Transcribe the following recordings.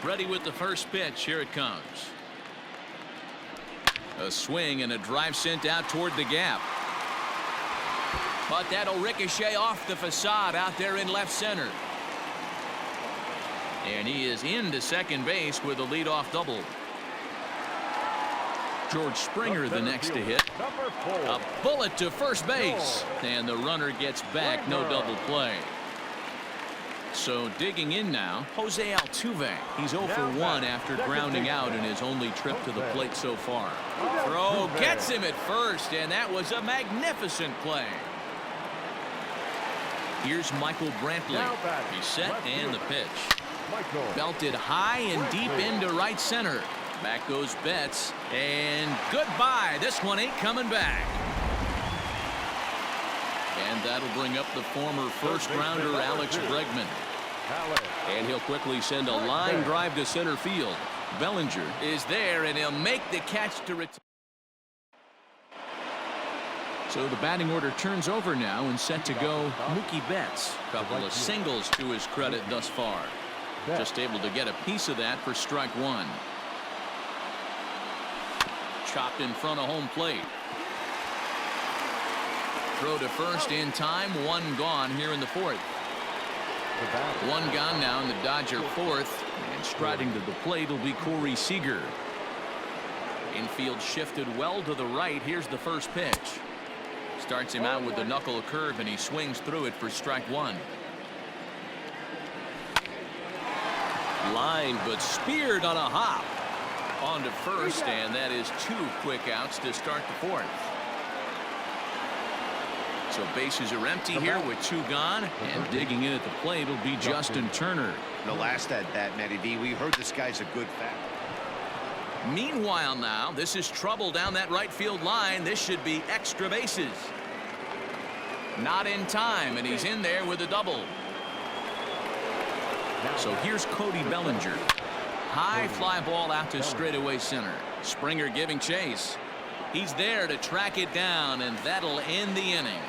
Ready with the first pitch. Here it comes. A swing and a drive sent out toward the gap. But that'll ricochet off the facade out there in left center. And he is into second base with a leadoff double. George Springer the next to hit. A bullet to first base. And the runner gets back. No double play. So digging in now, Jose Altuve. He's 0 for 1 after grounding out in his only trip to the plate so far. Throw gets him at first, and that was a magnificent play. Here's Michael Brantley. He's set and the pitch. Belted high and deep into right center. Back goes Betts, and goodbye. This one ain't coming back. And that'll bring up the former first-rounder Alex Bregman. And he'll quickly send a line drive to center field. Bellinger is there, and he'll make the catch to return. So the batting order turns over now and set to go Mookie Betts. Couple of singles to his credit thus far. Just able to get a piece of that for strike one. Chopped in front of home plate. Throw to first in time. One gone here in the fourth. One gone now in the Dodger fourth. And striding to the plate will be Corey Seager. Infield shifted well to the right. Here's the first pitch. Starts him out with the knuckle curve, and he swings through it for strike one. Line, but speared on a hop. On to first, and that is 2 quick outs to start the fourth. So bases are empty here with 2 gone, and digging in at the plate will be Justin Turner. The last at bat, Matty V, we heard this guy's a good bat. Meanwhile now, this is trouble down that right field line. This should be extra bases. Not in time, and he's in there with a double. So here's Cody Bellinger. High fly ball out to straightaway center. Springer giving chase. He's there to track it down, and that'll end the inning.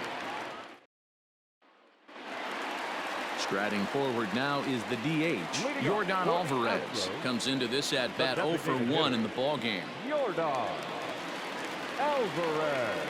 Striding forward now is the DH. Yordan Alvarez comes into this at bat 0 for 1 in the ball game. Yordan Alvarez.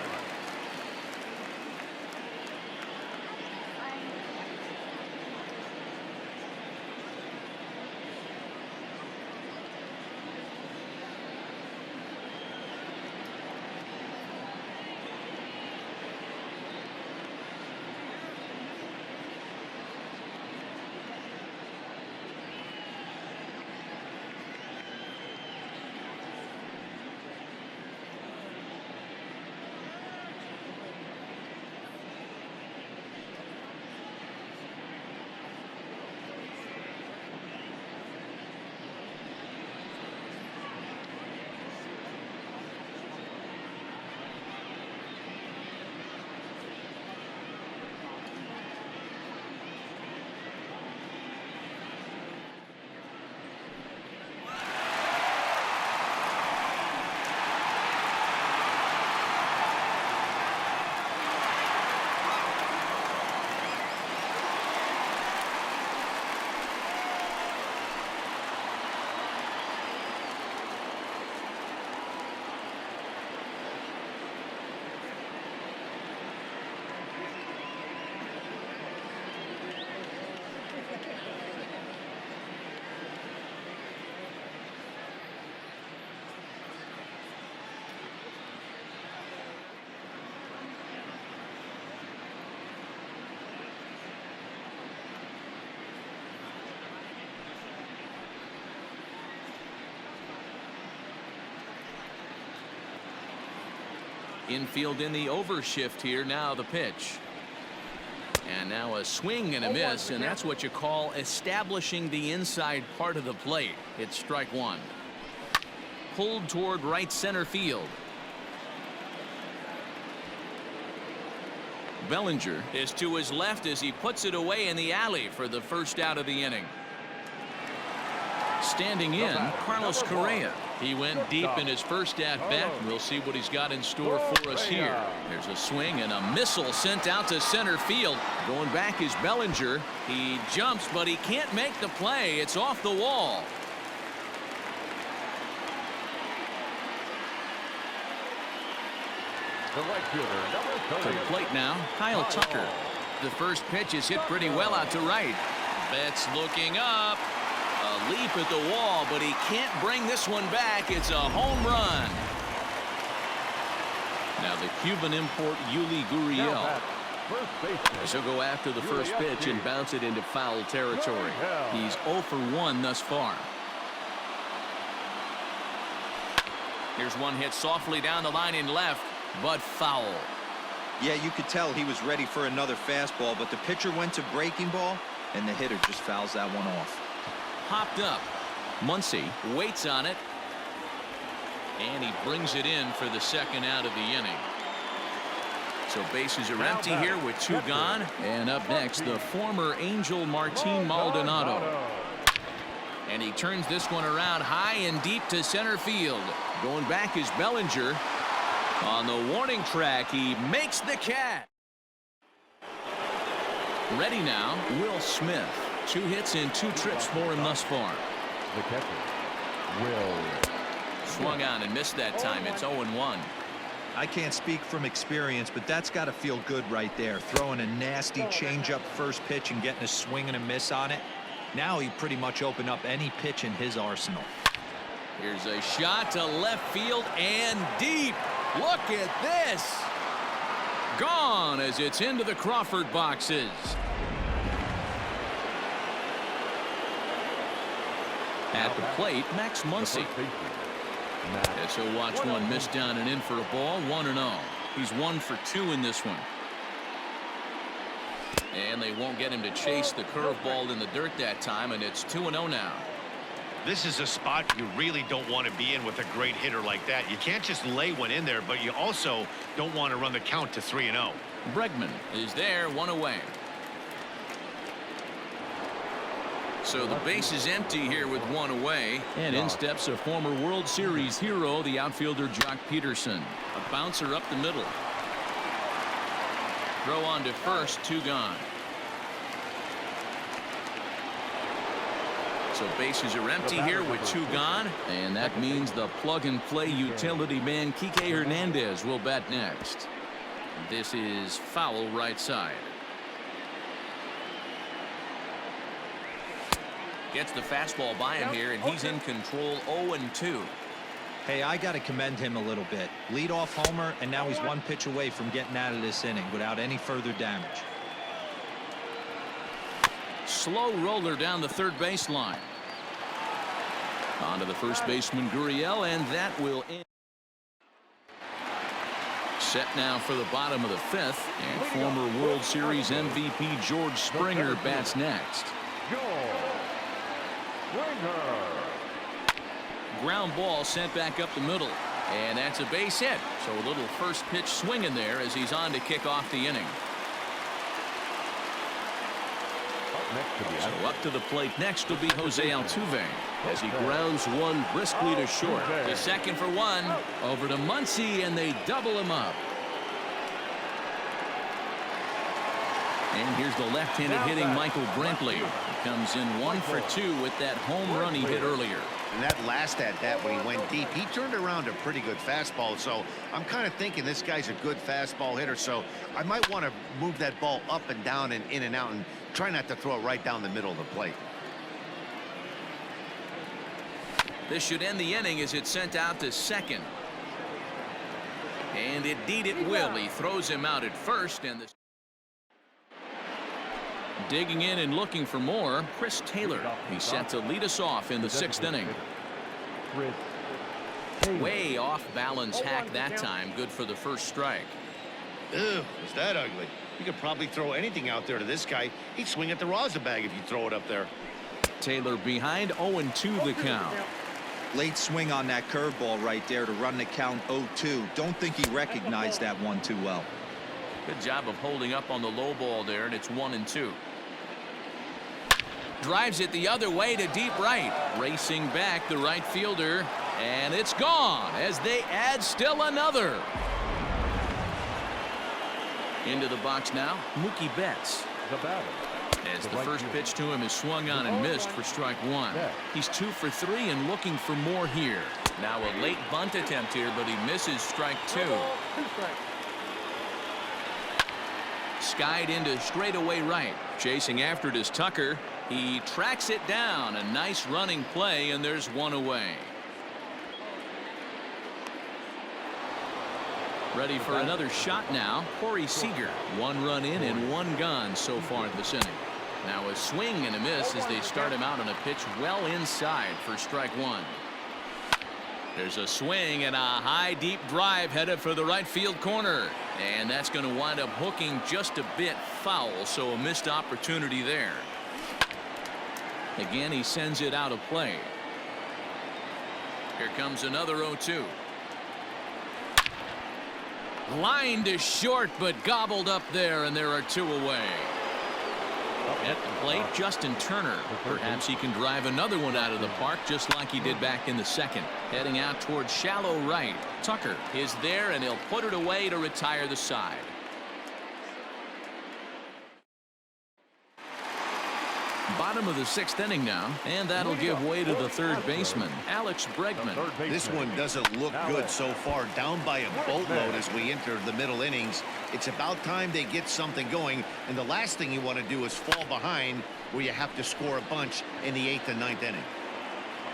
Infield in the overshift here. Now the pitch. And now a swing and a miss, and that's what you call establishing the inside part of the plate. It's strike one. Pulled toward right center field. Bellinger is to his left as he puts it away in the alley for the first out of the inning. Standing in, Carlos Correa. He went deep in his first at-bat. We'll see what he's got in store for us here. There's a swing and a missile sent out to center field. Going back is Bellinger. He jumps, but he can't make the play. It's off the wall. The right fielder, number To the 30. plate now, Kyle Tucker. The first pitch is hit pretty well out to right. Betts looking up. A leap at the wall, but he can't bring this one back. It's a home run. Now the Cuban import Yuli Gurriel. First baseman. She'll go after the first pitch and bounce it into foul territory. He's 0 for 1 thus far. Here's one hit softly down the line in left, but foul. Yeah, you could tell he was ready for another fastball, but the pitcher went to breaking ball, and the hitter just fouls that one off. Popped up. Muncy waits on it, and he brings it in for the second out of the inning. So bases are empty here with 2 gone. And up next, the former Angel Martin Maldonado. And he turns this one around high and deep to center field. Going back is Bellinger. On the warning track, he makes the catch. Ready now, Will Smith. 2 hits and 2 trips for him thus far. The catcher, Will. Swung on and missed that time. It's 0-1. I can't speak from experience, but that's got to feel good right there. Throwing a nasty changeup first pitch and getting a swing and a miss on it. Now he pretty much opened up any pitch in his arsenal. Here's a shot to left field and deep. Look at this. Gone as it's into the Crawford boxes. At the plate, Max Muncy. As he'll watch one miss down and in for a ball. 1-0. He's 1 for 2 in this one. And they won't get him to chase the curveball in the dirt that time, and it's 2-0 now. This is a spot you really don't want to be in with a great hitter like that. You can't just lay one in there, but you also don't want to run the count to 3-0. Bregman is there, 1 away. So the base is empty here with 1 away. And in steps a former World Series hero, the outfielder Jock Peterson. A bouncer up the middle. Throw on to first, 2 gone. So bases are empty here with 2 gone. And that means the plug-and-play utility man Kike Hernandez will bat next. This is foul right side. Gets the fastball by him here, and he's in control. 0-2. Hey, I got to commend him a little bit. Leadoff homer, and now he's 1 pitch away from getting out of this inning without any further damage. Slow roller down the third baseline. On to the first baseman Gurriel, and that will end. Set now for the bottom of the 5th, and former World Series MVP George Springer bats next. Ground ball sent back up the middle, and that's a base hit. So a little first pitch swing in there as he's on to kick off the inning. So up to the plate next will be Jose Altuve as he grounds one briskly to short. The second for 1 over to Muncy, and they double him up. And here's the left-handed hitting Michael Brantley. He comes in 1 for 2 with that home run he hit earlier. And that last at-bat when he went deep, he turned around a pretty good fastball. So I'm kind of thinking this guy's a good fastball hitter. So I might want to move that ball up and down and in and out and try not to throw it right down the middle of the plate. This should end the inning as it's sent out to second. And indeed it will. He throws him out at first, and the digging in and looking for more, Chris Taylor. He's set to lead us off in the 6th inning. Way off balance hack that time. Good for the first strike. Ew, is that ugly? You could probably throw anything out there to this guy. He'd swing at the rosin bag if you throw it up there. Taylor behind, 0-2 the count. Late swing on that curveball right there to run the count 0-2. Don't think he recognized that one too well. Good job of holding up on the low ball there, and it's 1-2. Drives it the other way to deep right. Racing back the right fielder, and it's gone as they add still another. Into the box now, Mookie Betts. As the first pitch to him is swung on and missed for strike 1. He's 2 for 3 and looking for more here. Now a late bunt attempt here, but he misses strike 2. skied into straightaway right. Chasing after it is Tucker. He tracks it down. A nice running play, and there's one away. Ready for another shot now. Corey Seager. 1 run in and 1 gone so far this inning. Now a swing and a miss as they start him out on a pitch well inside for strike 1. There's a swing and a high deep drive headed for the right field corner. And that's going to wind up hooking just a bit foul, so a missed opportunity there. Again, he sends it out of play. Here comes another 0-2. Line to short, but gobbled up there, and there are 2 away. At the plate, Justin Turner. Perhaps he can drive another one out of the park just like he did back in the second. Heading out towards shallow right. Tucker is there, and he'll put it away to retire the side. Bottom of the 6th inning now, and that'll give way to the third baseman, Alex Bregman. This one doesn't look good so far. Down by a boatload as we enter the middle innings. It's about time they get something going, and the last thing you want to do is fall behind where you have to score a bunch in the 8th and 9th inning.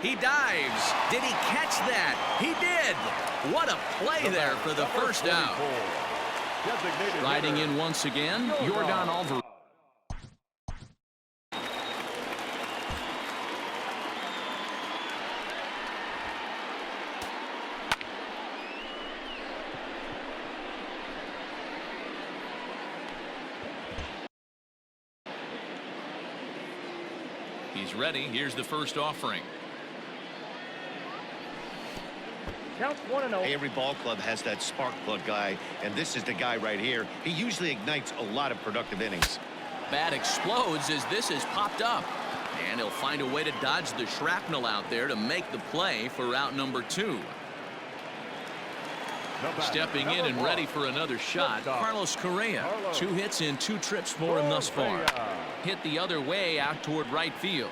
He dives. Did he catch that? He did. What a play there for the first out. Riding in once again, Yordan Alvarez. He's ready. Here's the first offering. Counts 1-0. Every ball club has that spark plug guy, and this is the guy right here. He usually ignites a lot of productive innings. Bat explodes as this is popped up. And he'll find a way to dodge the shrapnel out there to make the play for out number 2. Stepping in and ready for another shot, Carlos Correa. 2 hits in 2 trips for him thus far. Hit the other way out toward right field.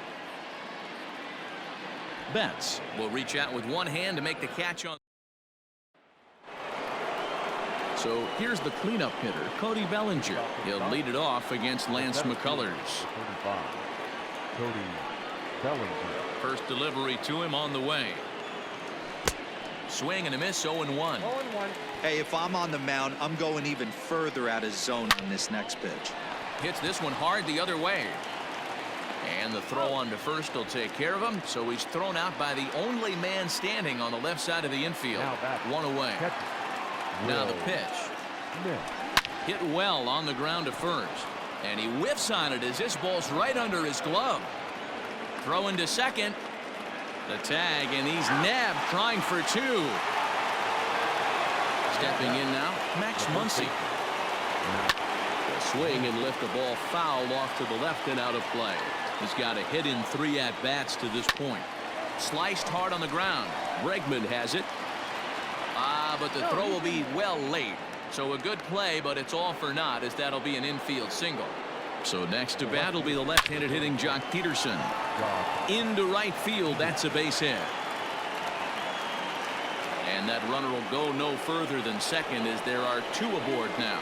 Betts will reach out with one hand to make the catch on. So here's the cleanup hitter, Cody Bellinger. He'll lead it off against Lance McCullers. Cody Bellinger. First delivery to him on the way. Swing and a miss, 0-1. Hey, if I'm on the mound, I'm going even further out of zone on this next pitch. Hits this one hard the other way. And the throw on to first will take care of him. So he's thrown out by the only man standing on the left side of the infield. 1 away. Now the pitch. Hit well on the ground to first. And he whiffs on it as this ball's right under his glove. Throw into second. The tag, and he's nabbed trying for 2. Stepping in now, Max Muncy. Swing and lift the ball foul off to the left and out of play. He's got a hit in 3 at-bats to this point. Sliced hard on the ground. Bregman has it. But the throw will be well late. So a good play, but it's all for naught as that'll be an infield single. So next to bat will be the left-handed hitting Jock Peterson. Into right field, that's a base hit. And that runner will go no further than second as there are 2 aboard now.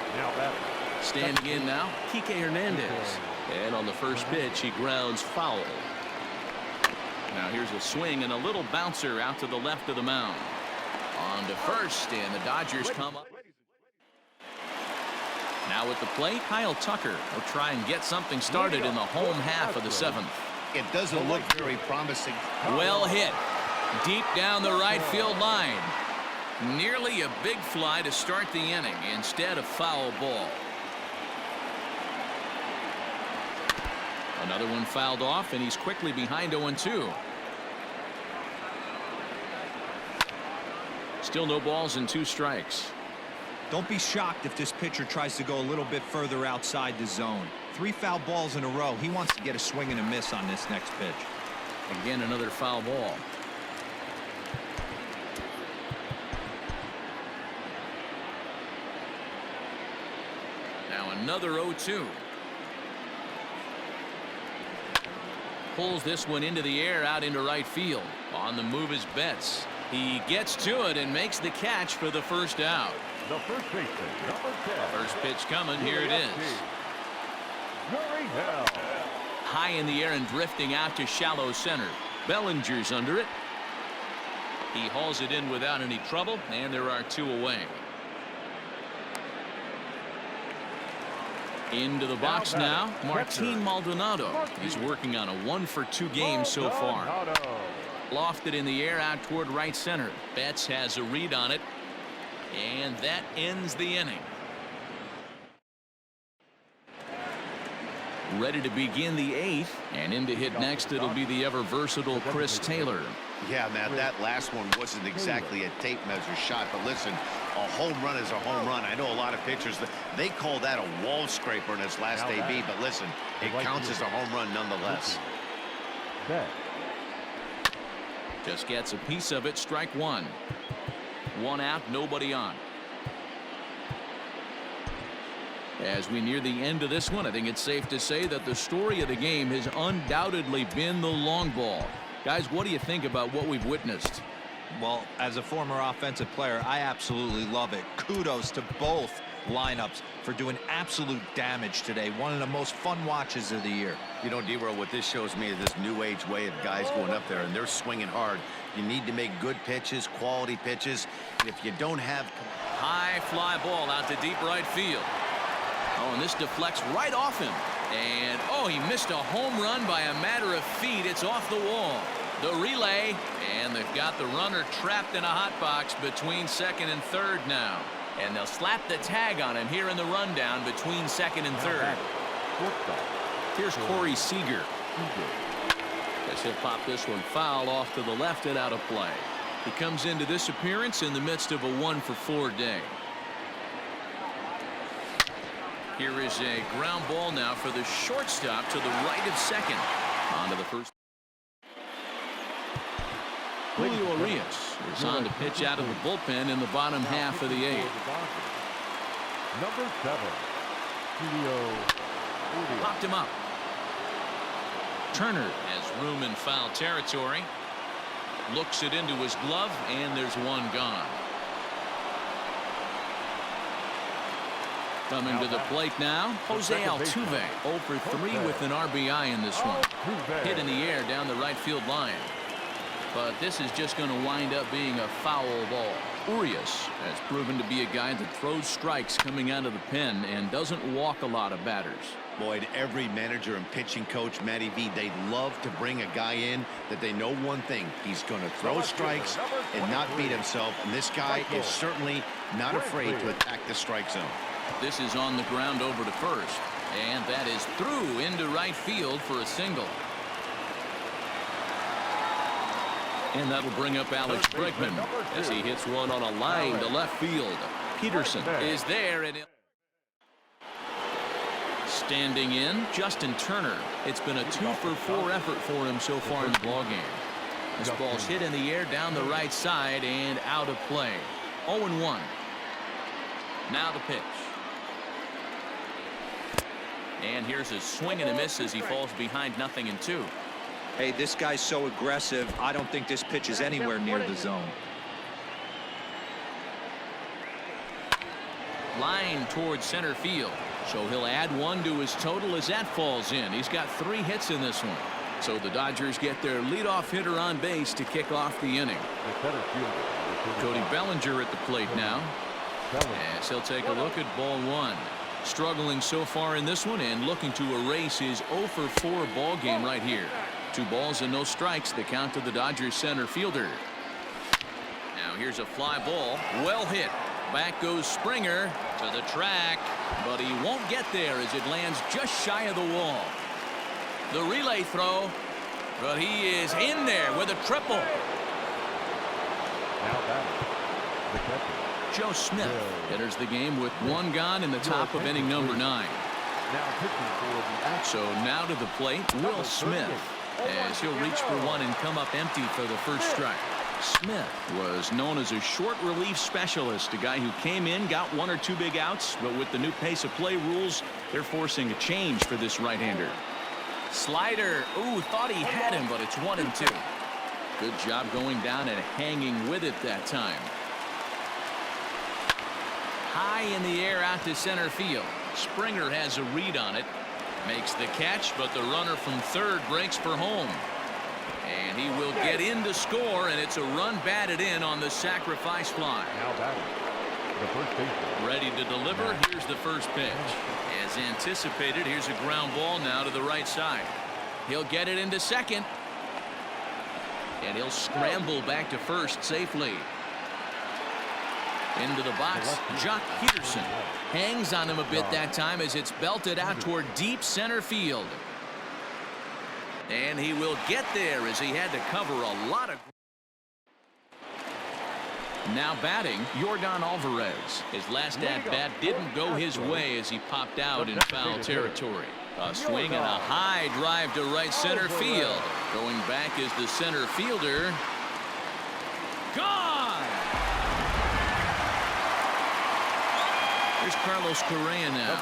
Standing in now, Kike Hernandez. And on the first pitch, he grounds foul. Now here's a swing and a little bouncer out to the left of the mound. On to first, and the Dodgers come up. Now at the plate, Kyle Tucker will try and get something started in the home half of the 7th. It doesn't look very promising. Well hit. Deep down the right field line. Nearly a big fly to start the inning. Instead, a foul ball. Another one fouled off, and he's quickly behind 0-2. Still no balls and 2 strikes. Don't be shocked if this pitcher tries to go a little bit further outside the zone. 3 foul balls in a row. He wants to get a swing and a miss on this next pitch. Again, another foul ball. Now another 0-2. Pulls this one into the air out into right field. On the move is Betts. He gets to it and makes the catch for the first out. The first baseman, number 10. First pitch coming. Here it is. High in the air and drifting out to shallow center. Bellinger's under it. He hauls it in without any trouble, and there are 2 away. Into the box now, Martin Maldonado. He's working on a 1-for-2 game so far. Lofted in the air out toward right center. Betts has a read on it, and that ends the inning. Ready to begin the 8th, and in to hit next it'll be the ever versatile Chris Taylor. Yeah, man, that last one wasn't exactly a tape measure shot, but listen, a home run is a home run. I know a lot of pitchers, they call that a wall scraper in his last AB, but listen, it counts as a home run nonetheless. Just gets a piece of it. Strike 1. 1 out, nobody on. As we near the end of this one, I think it's safe to say that the story of the game has undoubtedly been the long ball. Guys, what do you think about what we've witnessed? Well, as a former offensive player, I absolutely love it. Kudos to both lineups for doing absolute damage today. One of the most fun watches of the year. You know, D-Roll, what this shows me is this new age way of guys going up there and they're swinging hard. You need to make good pitches, quality pitches. And if you don't have... High fly ball out to deep right field. Oh, and this deflects right off him. And, oh, he missed a home run by a matter of feet. It's off the wall. The relay, and they've got the runner trapped in a hot box between second and third now. And they'll slap the tag on him here in the rundown between second and third. Here's Corey Seager. Guess he'll pop this one foul off to the left and out of play. He comes into this appearance in the midst of a 1-for-4 day. Here is a ground ball now for the shortstop to the right of second. On to the first. Julio Urias is on to pitch out of the bullpen in the bottom half of the 8th. Number 7, Julio Urias. Popped him up. Turner has room in foul territory. Looks it into his glove, and there's one gone. Coming to the plate now, Jose Altuve, 0 for 3 with an RBI in this one. Hit in the air down the right field line. But this is just going to wind up being a foul ball. Urias has proven to be a guy that throws strikes coming out of the pen and doesn't walk a lot of batters. Boyd, every manager and pitching coach, Matty V, they love to bring a guy in that they know one thing. He's going to throw strikes and not beat himself. And this guy is certainly not afraid to attack the strike zone. This is on the ground over to first. And that is through into right field for a single. And that'll bring up Alex Bregman as he hits one on a line to left field. Peterson is there. And standing in, Justin Turner. It's been a 2-for-4 effort for him so far in the ballgame. This ball's hit in the air down the right side and out of play. 0-1. Now the pitch. And here's a swing and a miss as he falls behind 0-2. Hey, this guy's so aggressive. I don't think this pitch is anywhere near the zone. Line towards center field. So he'll add one to his total as that falls in. He's got 3 hits in this one. So the Dodgers get their leadoff hitter on base to kick off the inning. Cody Bellinger at the plate now. As he'll take a look at ball 1. Struggling so far in this one and looking to erase his 0-for-4 ball game right here. 2 balls and no strikes. The count to the Dodgers center fielder. Now here's a fly ball. Well hit. Back goes Springer to the track, but he won't get there as it lands just shy of the wall. The relay throw, but he is in there with a triple. Now batting, the catcher, Joe Smith enters the game with 1 gone in the top of inning number 9. So now to the plate, Will Smith, as he'll reach for one and come up empty for the first strike. Smith was known as a short relief specialist, a guy who came in, got 1 or 2 big outs, but with the new pace of play rules, they're forcing a change for this right-hander. Slider, ooh, thought he had him, but it's 1-2. Good job going down and hanging with it that time. High in the air out to center field. Springer has a read on it. Makes the catch, but the runner from third breaks for home. And he will get in to score, and it's a run batted in on the sacrifice fly. Now batting, the first baseman. Ready to deliver. Here's the first pitch. As anticipated, here's a ground ball now to the right side. He'll get it into second. And he'll scramble back to first safely. Into the box, Jock Peterson hangs on him a bit that time as it's belted out toward deep center field. And he will get there as he had to cover a lot of. Now batting, Yordan Alvarez. His last at-bat didn't go his way as he popped out in foul territory. A swing and a high drive to right center field. Going back is the center fielder. Gone! Here's Carlos Correa now.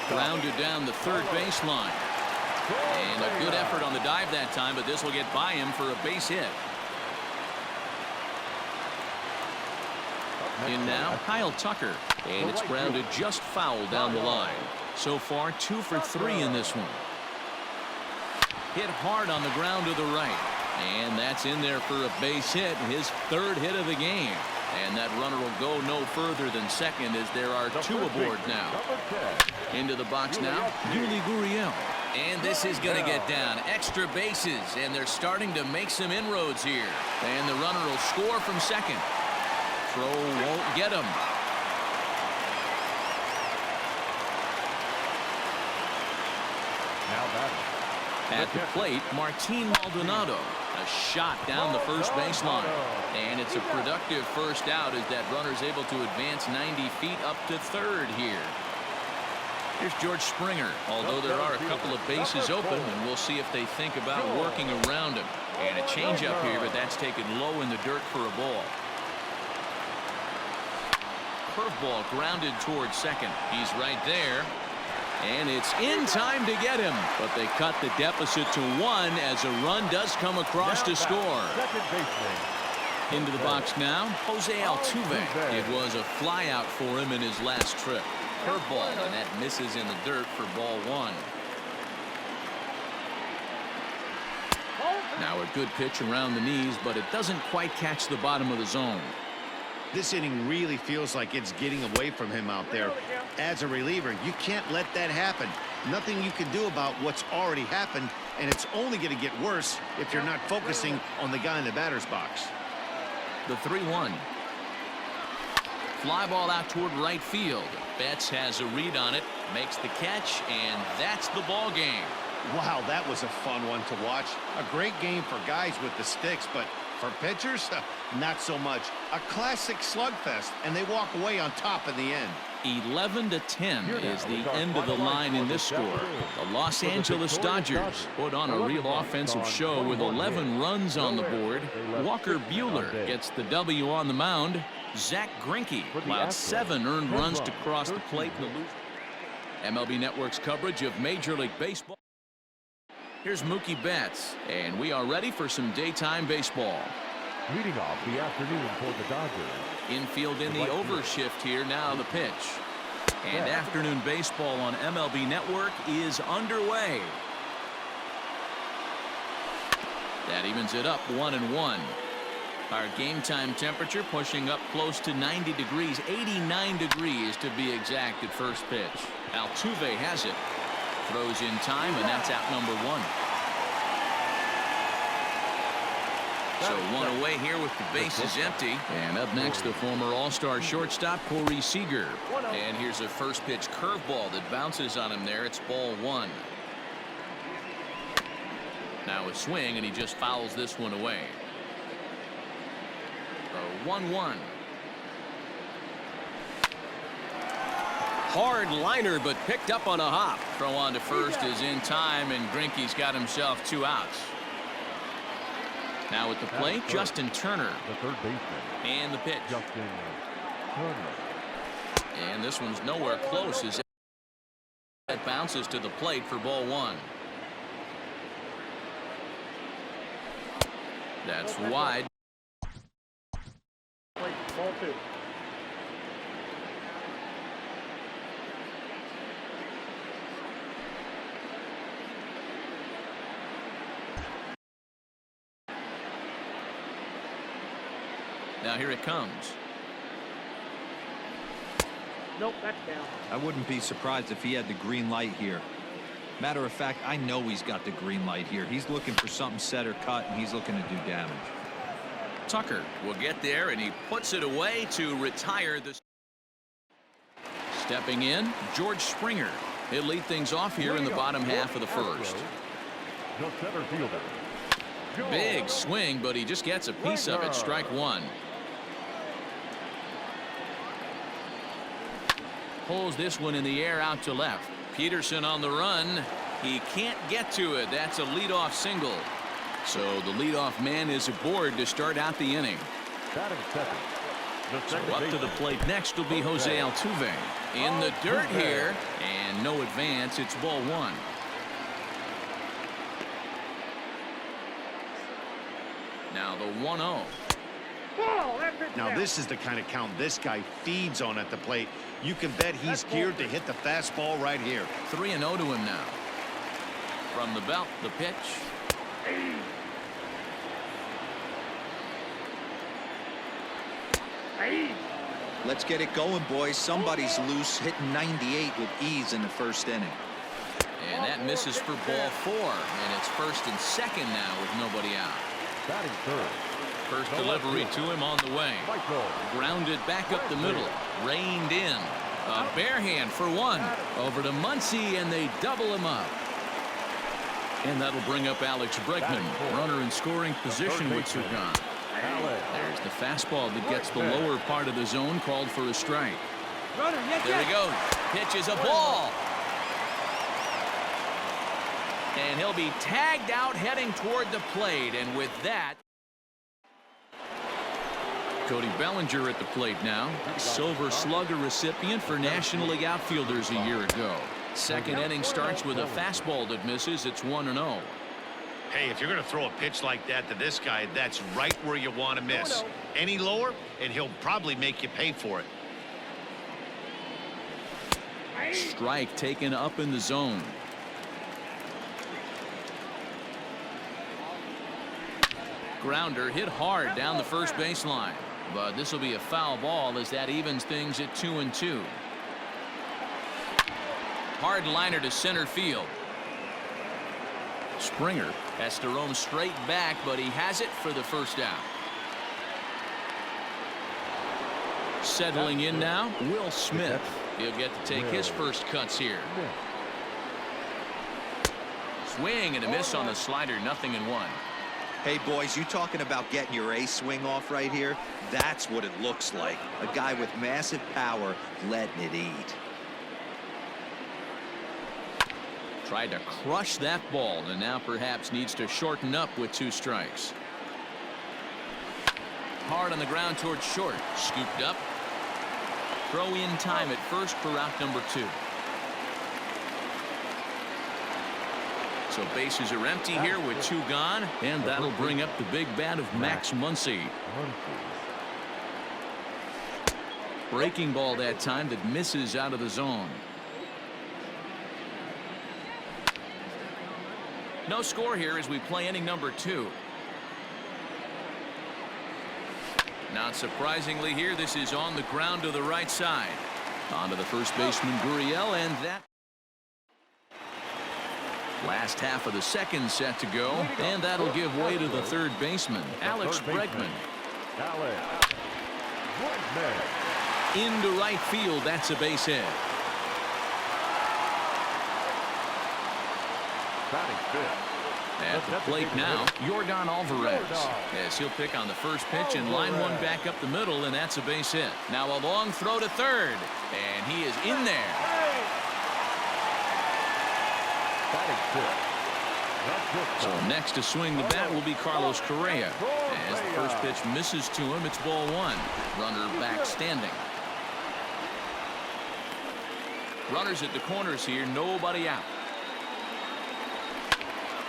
Grounded down the third baseline. And a good effort on the dive that time, but this will get by him for a base hit. In now, Kyle Tucker. And it's grounded just foul down the line. So far, 2 for 3 in this one. Hit hard on the ground to the right. And that's in there for a base hit, his third hit of the game. And that runner will go no further than second as there are 2 aboard now. Into the box now, Yuli Gurriel. And this is going to get down. Extra bases, and they're starting to make some inroads here. And the runner will score from second. Throw won't get him. Now batting. At the plate, Martin Maldonado. A shot down the first baseline. And it's a productive first out as that runner's able to advance 90 feet up to third here. Here's George Springer, although there are a couple of bases open, and we'll see if they think about working around him. And a changeup here, but that's taken low in the dirt for a ball. Curveball grounded towards second. He's right there. And it's in time to get him. But they cut the deficit to 1 as a run does come across to score. Into the box now, Jose Altuve. It was a flyout for him in his last trip. Curveball, and that misses in the dirt for ball 1. Now a good pitch around the knees, but it doesn't quite catch the bottom of the zone. This inning really feels like it's getting away from him out there. As a reliever, you can't let that happen. Nothing you can do about what's already happened, and it's only going to get worse if you're not focusing on the guy in the batter's box. The 3-1. Fly ball out toward right field. Betts has a read on it, makes the catch, and that's the ball game. Wow, that was a fun one to watch. A great game for guys with the sticks, but for pitchers, not so much. A classic slugfest, and they walk away on top in the end. 11-10 is the end of the line in this score. The Los Angeles Dodgers put on a real offensive show with 11 runs on the board. Walker Buehler gets the W on the mound. Zach Greinke allowed 7 earned runs to cross the plate in the lose. MLB Network's coverage of Major League Baseball. Here's Mookie Betts, and we are ready for some daytime baseball. Leading off the afternoon for the Dodgers. Infield in the overshift here. Now the pitch. And afternoon baseball on MLB Network is underway. That evens it up 1-1. Our game time temperature pushing up close to 90 degrees, 89 degrees to be exact at first pitch. Altuve has it. Throws in time, and that's out number 1. So 1 away here with the bases empty. And up next, the former All-Star shortstop, Corey Seager. And here's a first pitch curveball that bounces on him there. It's ball 1. Now a swing, and he just fouls this one away. So 1-1. Hard liner, but picked up on a hop. Throw on to first is in time, and Greinke's got himself 2 outs. Now at the plate, Justin Turner. The third baseman. And the pitch. Justin Turner. And this one's nowhere close as it bounces to the plate for ball 1. That's wide. Ball 2. Now here it comes. Nope, that's down. I wouldn't be surprised if he had the green light here. Matter of fact, I know he's got the green light here. He's looking for something set or cut, and he's looking to do damage. Tucker will get there, and he puts it away to retire the. Stepping in, George Springer. He'll lead things off here in the bottom half of the first. The center fielder. Big swing, but he just gets a piece of it. Strike one. Pulls this one in the air out to left. Peterson on the run. He can't get to it. That's a leadoff single. So the leadoff man is aboard to start out the inning. Batting second. So up to the plate next will be Jose Altuve. In the dirt here, and no advance. It's ball one. Now the 1-0. Now this is the kind of count this guy feeds on at the plate. You can bet he's geared to hit the fastball right here. 3-0 to him now. From the belt, the pitch. Let's get it going, boys. Somebody's loose, hitting 98 with ease in the first inning. And that misses for ball 4. And it's first and second now with nobody out. Batting third. First delivery to him on the way. Grounded back up the middle. Reined in. A bare hand for one. Over to Muncy, and they double him up. And that'll bring up Alex Bregman. Runner in scoring position with two gone. There's the fastball that gets the lower part of the zone, called for a strike. There he goes. Pitches a ball. And he'll be tagged out heading toward the plate. And with that, Cody Bellinger at the plate now. Silver Slugger recipient for National League outfielders a year ago. Second inning starts with a fastball that misses. It's 1-0. Hey, if you're going to throw a pitch like that to this guy, that's right where you want to miss. Any lower, and he'll probably make you pay for it. Strike taken up in the zone. Grounder hit hard down the first baseline. But this will be a foul ball as that evens things at 2-2. Hard liner to center field. Springer has to roam straight back, but he has it for the first out. Settling in now, Will Smith. He'll get to take his first cuts here. Swing and a miss on the slider, 0-1. Hey, boys, you talking about getting your ace swing off right here? That's what it looks like. A guy with massive power letting it eat. Tried to crush that ball, and now perhaps needs to shorten up with 2 strikes. Hard on the ground towards short. Scooped up. Throw in time at first for out number 2. So bases are empty here with 2 gone, and that'll bring up the big bat of Max Muncy. Breaking ball that time that misses out of the zone. No score here as we play inning number 2. Not surprisingly here, this is on the ground to the right side. On to the first baseman, Gurriel, and that last half of the second set to go, and that'll give way to the third baseman, Alex Bregman. Into right field, that's a base hit. At the plate now, Yordan Alvarez, as he'll pick on the first pitch and line one back up the middle, and that's a base hit. Now a long throw to third, and he is in there. So next to swing the bat will be Carlos Correa. As the first pitch misses to him, it's ball 1. Runner back standing. Runners at the corners here, nobody out.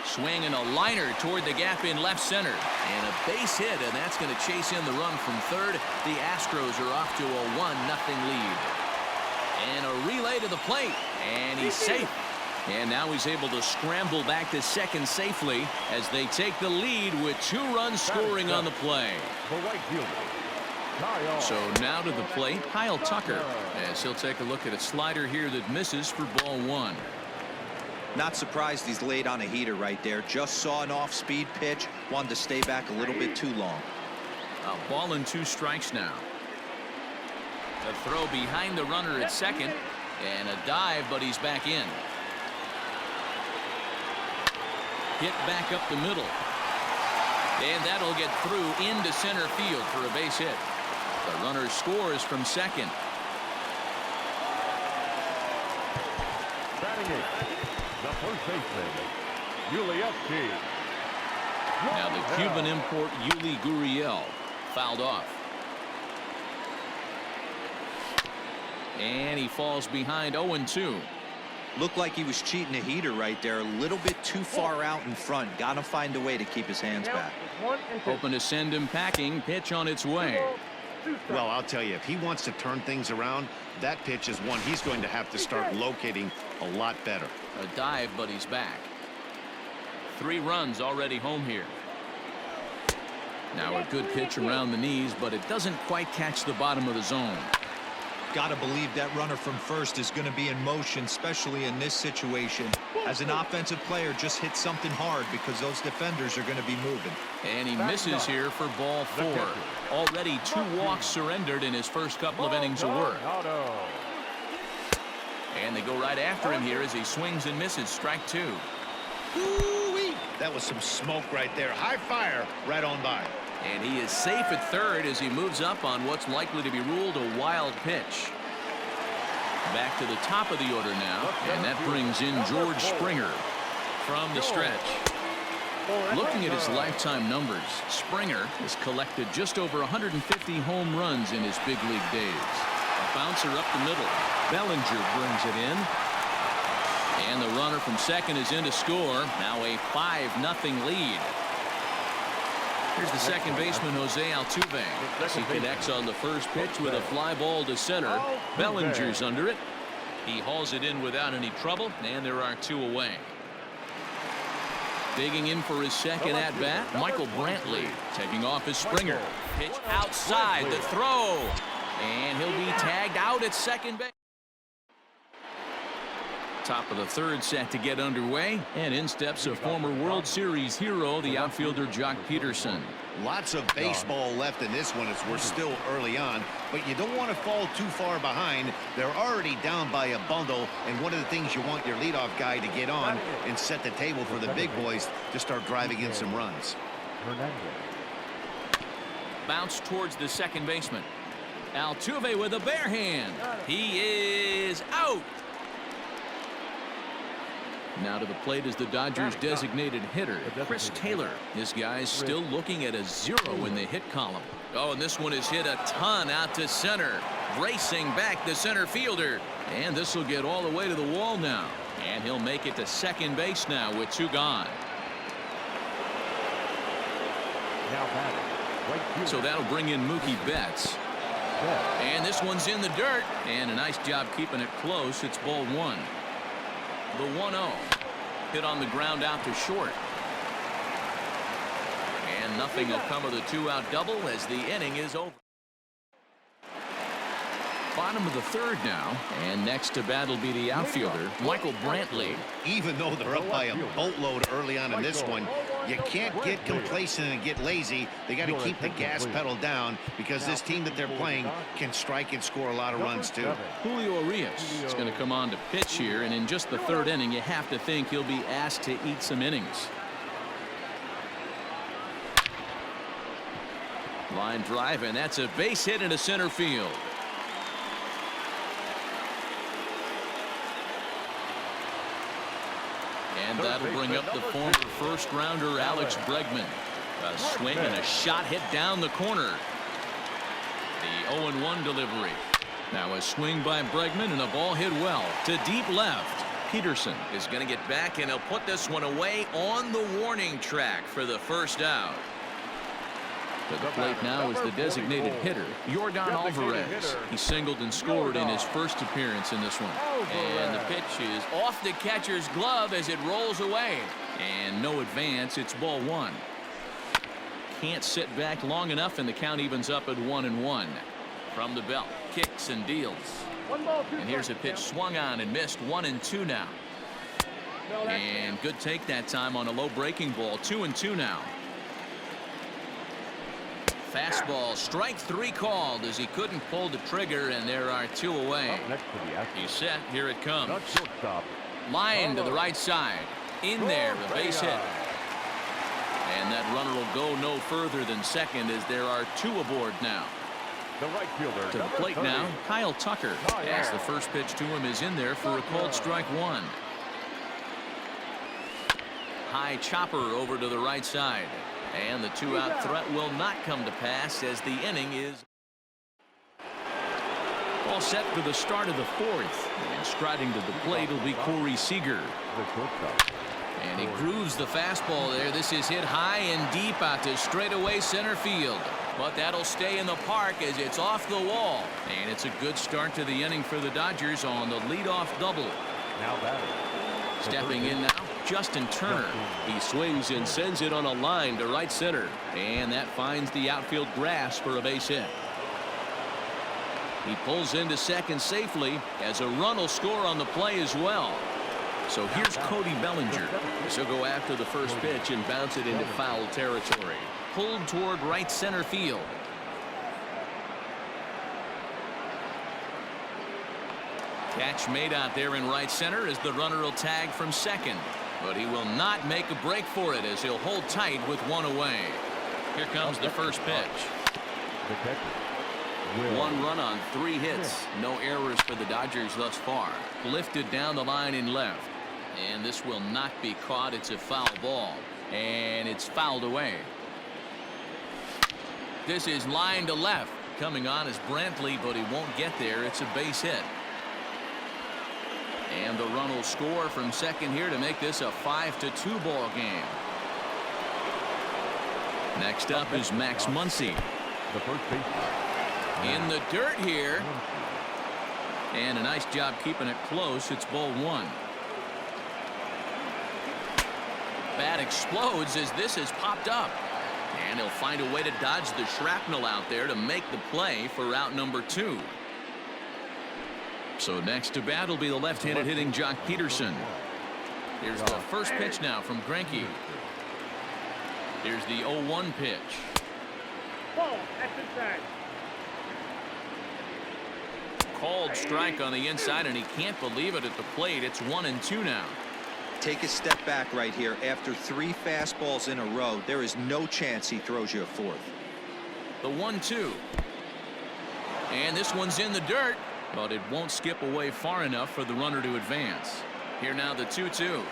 Swing and a liner toward the gap in left center. And a base hit, and that's going to chase in the run from third. The Astros are off to a 1-0 lead. And a relay to the plate. And he's safe. And now he's able to scramble back to second safely as they take the lead with 2 runs scoring on the play. So now to the plate, Kyle Tucker, as he'll take a look at a slider here that misses for ball 1. Not surprised he's laid on a heater right there. Just saw an off-speed pitch. Wanted to stay back a little bit too long. A ball and 2 strikes now. The throw behind the runner at second. And a dive, but he's back in. Hit back up the middle. And that'll get through into center field for a base hit. The runner scores from second. Batting eighth, the first baseman, Yuli. Now the Cuban import Yuli Gurriel fouled off. And he falls behind 0-2. Looked like he was cheating a heater right there. A little bit too far out in front. Got to find a way to keep his hands back. Hoping to send him packing. Pitch on its way. Well, I'll tell you, if he wants to turn things around, that pitch is one he's going to have to start locating a lot better. A dive, but he's back. 3 runs already home here. Now a good pitch around the knees, but it doesn't quite catch the bottom of the zone. Got to believe that runner from first is going to be in motion, especially in this situation. As an offensive player, just hit something hard because those defenders are going to be moving. And he misses here for ball 4. Already 2 walks surrendered in his first couple of innings of work. And they go right after him here as he swings and misses. Strike 2. Ooh-wee. That was some smoke right there. High fire right on by. And he is safe at third as he moves up on what's likely to be ruled a wild pitch. Back to the top of the order now, and that brings in George Springer from the stretch. Looking at his lifetime numbers, Springer has collected just over 150 home runs in his big league days. A bouncer up the middle. Bellinger brings it in. And the runner from second is in to score. Now a 5-0 lead. Here's the second baseman, Jose Altuve, as he connects on the first pitch with a fly ball to center. Bellinger's under it. He hauls it in without any trouble, and there are 2 away. Digging in for his second at-bat, Michael Brantley taking off his Springer. Pitch outside, the throw. And he'll be tagged out at second base. Top of the third set to get underway, and in steps a former World Series hero, the outfielder Jock Peterson. Lots of baseball left in this one as we're still early on, but you don't want to fall too far behind. They're already down by a bundle, and one of the things you want your leadoff guy to get on and set the table for the big boys to start driving in some runs. Bounce towards the second baseman. Altuve with a bare hand. He is out. Now to the plate is the Dodgers designated hitter, Chris Taylor. This guy's still looking at a 0 in the hit column. Oh, and this one is hit a ton out to center. Racing back the center fielder. And this will get all the way to the wall now. And he'll make it to second base now with 2 gone. So that'll bring in Mookie Betts. And this one's in the dirt. And a nice job keeping it close. It's ball 1. The 1-0 hit on the ground out to short. And nothing will come of the 2-out double as the inning is over. Bottom of the third now, and next to bat will be the outfielder Michael Brantley. Even though they're up by a boatload early on in this one, you can't get complacent and get lazy. They got to keep the gas pedal down because this team that they're playing can strike and score a lot of runs too. Julio Urias is going to come on to pitch here, and in just the third inning you have to think he'll be asked to eat some innings. Line drive, and that's a base hit into center field. And that'll bring up the former first-rounder Alex Bregman. A swing and a shot hit down the corner. The 0-1 delivery. Now a swing by Bregman and a ball hit well to deep left. Peterson is going to get back, and he'll put this one away on the warning track for the first out. At the plate now is the designated hitter, Yordan Alvarez. He singled and scored in his first appearance in this one. And the pitch is off the catcher's glove as it rolls away. And no advance. It's ball one. Can't sit back long enough, and the count evens up at 1-1. From the belt, kicks and deals. And here's a pitch swung on and missed. 1-2 now. And good take that time on a low breaking ball. 2-2 now. Fastball, strike three called as he couldn't pull the trigger, and there are two away. He's set. Here it comes. Line to the right side. In there, the base hit. And that runner will go no further than second as there are two aboard now. The right fielder. To the plate now, Kyle Tucker. As the first pitch to him is in there for a called strike one. High chopper over to the right side. And the two-out threat will not come to pass as the inning is all set for the start of the fourth. And striding to the plate will be Corey Seager. And he grooves the fastball there. This is hit high and deep out to straightaway center field. But that'll stay in the park as it's off the wall. And it's a good start to the inning for the Dodgers on the leadoff double. Now batting. Stepping in now, Justin Turner. He swings and sends it on a line to right center. And that finds the outfield grass for a base hit. He pulls into second safely as a run will score on the play as well. So here's Cody Bellinger. He'll go after the first pitch and bounce it into foul territory. Pulled toward right center field. Catch made out there in right center as the runner will tag from second. But he will not make a break for it as he'll hold tight with one away. Here comes the first pitch. One run on 3 hits. No errors for the Dodgers thus far. Lifted down the line in left. And this will not be caught. It's a foul ball. And it's fouled away. This is line to left. Coming on is Brantley, but he won't get there. It's a base hit. And the run will score from second here to make this a 5-2 ball game. Next up is Max Muncy. The first baseman. In the dirt here. And a nice job keeping it close. It's ball one. Bat explodes as this has popped up. And he'll find a way to dodge the shrapnel out there to make the play for out number 2. So next to bat will be the left-handed hitting Jock Peterson. Here's the first pitch now from Greinke. Here's the 0-1 pitch. Ball, that's inside. Called strike on the inside, and he can't believe it at the plate. It's 1-2 now. Take a step back right here. After 3 fastballs in a row, there is no chance he throws you a fourth. The 1-2. And this one's in the dirt, but it won't skip away far enough for the runner to advance. Here now the 2-2.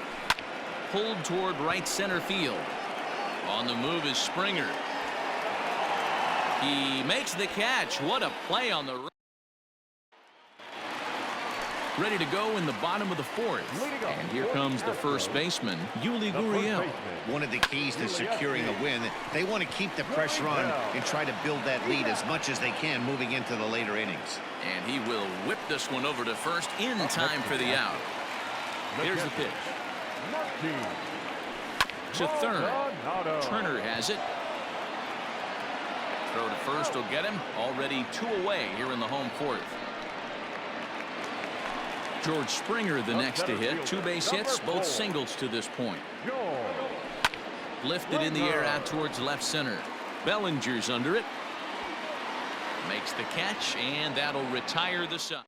Pulled toward right center field. On the move is Springer. He makes the catch. What a play on the ready to go in the bottom of the fourth. And here comes the first baseman, Yuli Gurriel. One of the keys to securing a win, they want to keep the pressure on and try to build that lead as much as they can moving into the later innings. And he will whip this one over to first in time for the out. Here's the pitch. To third. Turner has it. Throw to first will get him. Already 2 away here in the home fourth. George Springer the next to hit. 2 base hits, both singles to this point. Lifted in the air out towards left center. Bellinger's under it. Makes the catch, and that'll retire the side.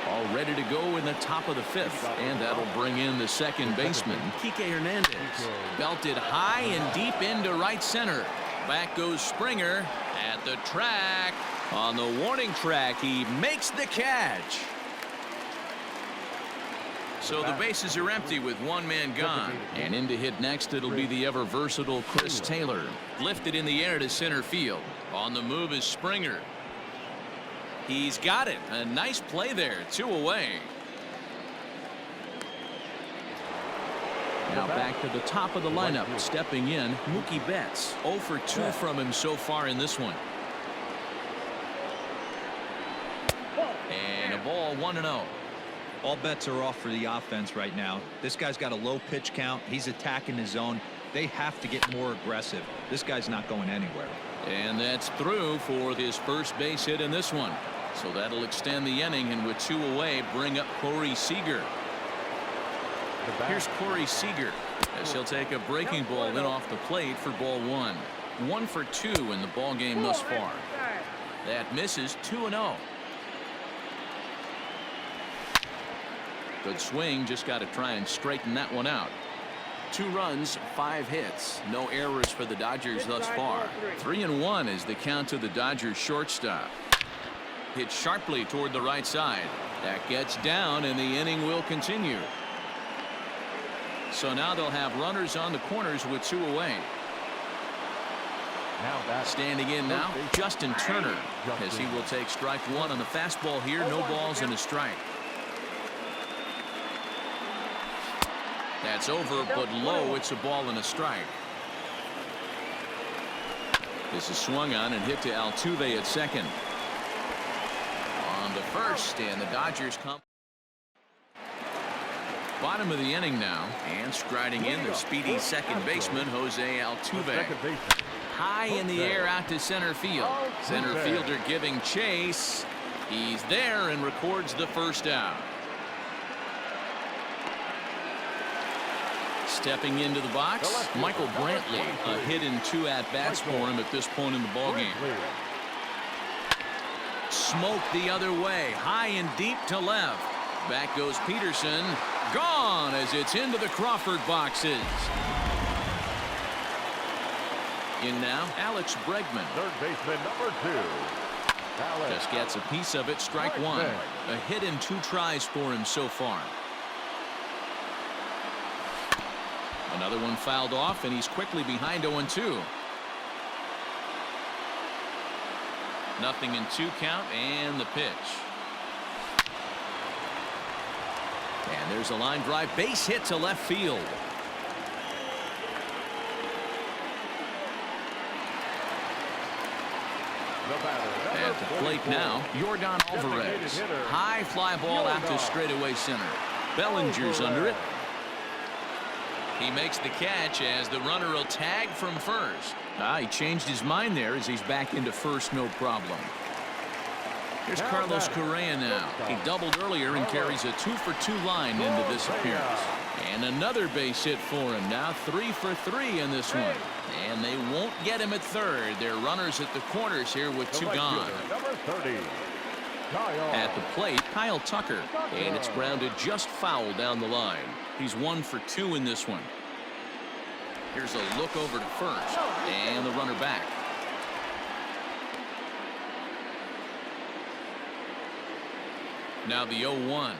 All ready to go in the top of the 5th, and that'll bring in the second baseman, Kike Hernandez. Belted high and deep into right center. Back goes Springer at the track. On the warning track, he makes the catch. So the bases are empty with 1 man gone. And in to hit next, it'll be the ever versatile Chris Taylor. Lifted in the air to center field. On the move is Springer. He's got it. A nice play there. 2 away. Now back to the top of the lineup. Stepping in, Mookie Betts. 0 for 2 from him so far in this one. And a ball 1-0. All bets are off for the offense right now. This guy's got a low pitch count. He's attacking his zone. They have to get more aggressive. This guy's not going anywhere. And that's through for his first base hit in this one. So that'll extend the inning, and with 2 away, bring up Corey Seager. Here's Corey Seager as he'll take a breaking ball in off the plate for ball 1. 1 for 2 in the ball game thus far. That misses. 2-0. Good swing, just got to try and straighten that one out. 2 runs, 5 hits, no errors for the Dodgers thus far. 3-1 is the count to the Dodgers shortstop. Hit sharply toward the right side. That gets down, and the inning will continue. So now they'll have runners on the corners with 2 away. Standing in now, Justin Turner, as he will take strike 1 on the fastball here. No balls and a strike. That's over, but low. It's a ball and a strike. This is swung on and hit to Altuve at second. On to first, and the Dodgers come. Bottom of the inning now, and striding in the speedy second baseman, Jose Altuve. High in the air out to center field. Center fielder giving chase. He's there and records the first out. Stepping into the box, Michael Brantley. A hit in 2 at-bats for him at this point in the ballgame. Smoke the other way, high and deep to left. Back goes Peterson. Gone as it's into the Crawford boxes. In now, Alex Bregman. Third baseman number 2. Just gets a piece of it. Strike 1. A hit in 2 tries for him so far. Another one fouled off, and he's quickly behind 0-2. Nothing in 2 count, and the pitch. And there's a line drive, base hit to left field. At the plate now, Yordan Alvarez. High fly ball out to straightaway center. Bellinger's under it. He makes the catch as the runner will tag from first. He changed his mind there as he's back into first, no problem. Here's Carlos Correa now. He doubled earlier and carries a 2 for 2 line into this appearance. And another base hit for him. Now 3 for 3 in this one. And they won't get him at third. They're runners at the corners here with 2 gone. Number 30. At the plate, Kyle Tucker. And it's grounded just foul down the line. He's 1 for 2 in this one. Here's a look over to first. And the runner back. Now the 0-1.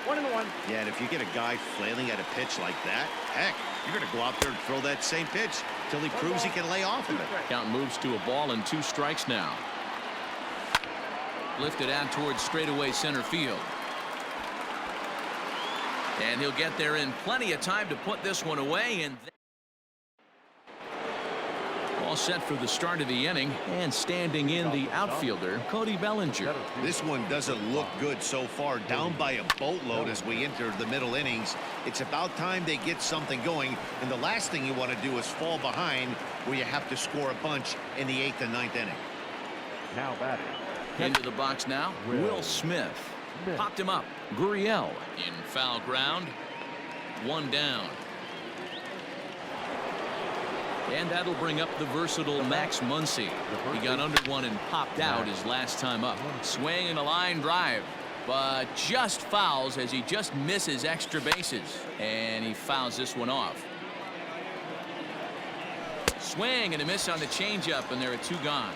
1-1. Yeah, and if you get a guy flailing at a pitch like that, heck, you're going to go out there and throw that same pitch till he proves he can lay off of it. Count moves to a ball and 2 strikes now. Lifted out towards straightaway center field. And he'll get there in plenty of time to put this one away. And all set for the start of the inning, and standing in the outfielder, Cody Bellinger. This one doesn't look good so far. Down by a boatload as we enter the middle innings. It's about time they get something going, and the last thing you want to do is fall behind where you have to score a bunch in the 8th and 9th inning. Now batting. Into the box now, Will Smith. Popped him up. Gurriel in foul ground. 1 down. And that'll bring up the versatile Max Muncy. He got under one and popped out his last time up. Swing and a line drive, but just fouls as he just misses extra bases. And he fouls this one off. Swing and a miss on the changeup, and there are 2 gone.